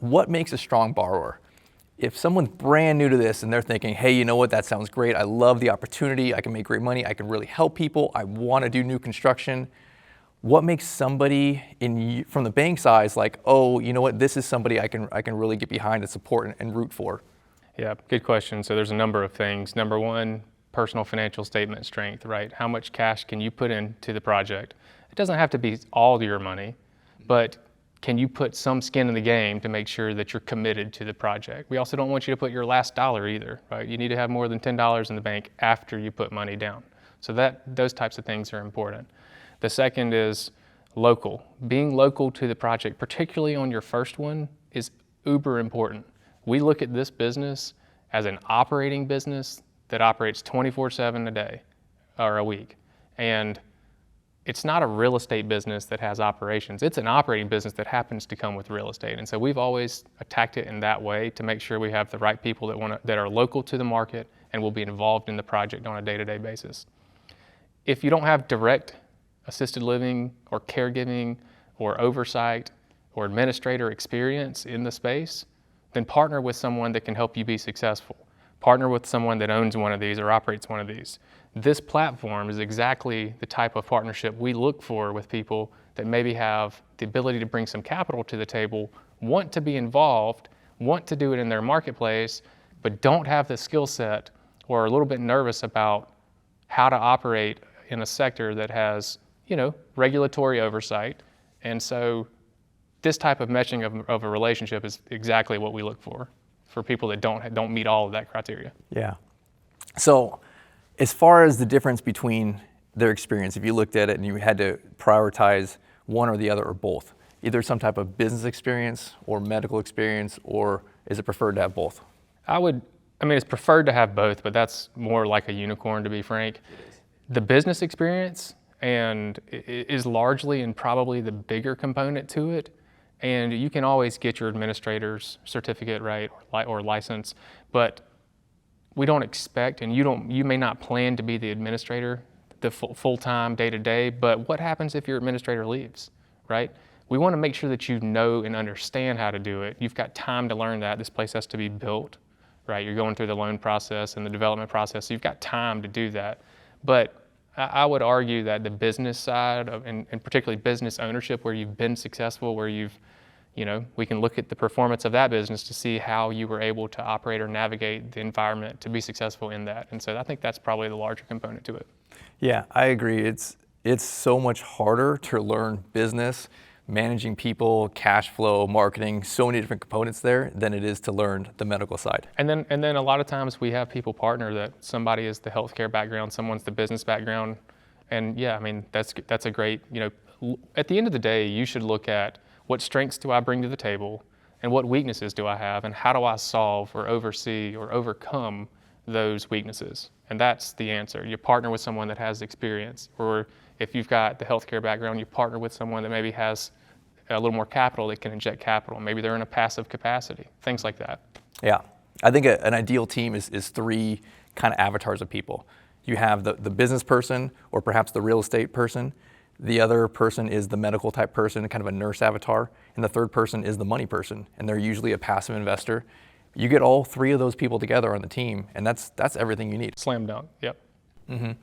what makes a strong borrower? If someone's brand new to this and they're thinking, hey, you know what, that sounds great. I love the opportunity. I can make great money. I can really help people. I want to do new construction. What makes somebody from the bank side like, oh, you know what, this is somebody I can really get behind and support and root for? Yeah, good question. So there's a number of things. Number one, personal financial statement strength, right? How much cash can you put into the project? It doesn't have to be all your money, but can you put some skin in the game to make sure that you're committed to the project? We also don't want you to put your last dollar either, right? You need to have more than $10 in the bank after you put money down. So those types of things are important. The second is local. Being local to the project, particularly on your first one, is uber important. We look at this business as an operating business that operates 24/7 a day or a week. And it's not a real estate business that has operations. It's an operating business that happens to come with real estate. And so we've always attacked it in that way to make sure we have the right people that are local to the market and will be involved in the project on a day-to-day basis. If you don't have direct assisted living or caregiving or oversight or administrator experience in the space, then partner with someone that can help you be successful. Partner with someone that owns one of these or operates one of these. This platform is exactly the type of partnership we look for with people that maybe have the ability to bring some capital to the table, want to be involved, want to do it in their marketplace, but don't have the skill set or are a little bit nervous about how to operate in a sector that has, regulatory oversight. And so this type of meshing of a relationship is exactly what we look for people that don't meet all of that criteria. Yeah. So as far as the difference between their experience, if you looked at it and you had to prioritize one or the other or both, either some type of business experience or medical experience, or is it preferred to have both? It's preferred to have both, but that's more like a unicorn, to be frank. The business experience is largely and probably the bigger component to it. And you can always get your administrator's certificate, right, or license, but we don't expect, and you may not plan to be the administrator the full-time, day-to-day, but what happens if your administrator leaves, right? We want to make sure that you know and understand how to do it. You've got time to learn that. This place has to be built, right? You're going through the loan process and the development process, so you've got time to do that. But I would argue that the business side, and particularly business ownership, where you've been successful, where we can look at the performance of that business to see how you were able to operate or navigate the environment to be successful in that. And so I think that's probably the larger component to it. Yeah, I agree. It's so much harder to learn business, managing people, cash flow, marketing, so many different components there than it is to learn the medical side. And then a lot of times we have people partner that somebody is the healthcare background, someone's the business background. And yeah, that's a great, at the end of the day, you should look at what strengths do I bring to the table and what weaknesses do I have and how do I solve or oversee or overcome those weaknesses. And that's the answer. You partner with someone that has experience, or if you've got the healthcare background, you partner with someone that maybe has a little more capital that can inject capital. Maybe they're in a passive capacity, things like that. Yeah, I think an ideal team is three kind of avatars of people. You have the business person or perhaps the real estate person. The other person is the medical type person, kind of a nurse avatar. And the third person is the money person, and they're usually a passive investor. You get all three of those people together on the team, and that's everything you need. Slam dunk, yep. Mm-hmm.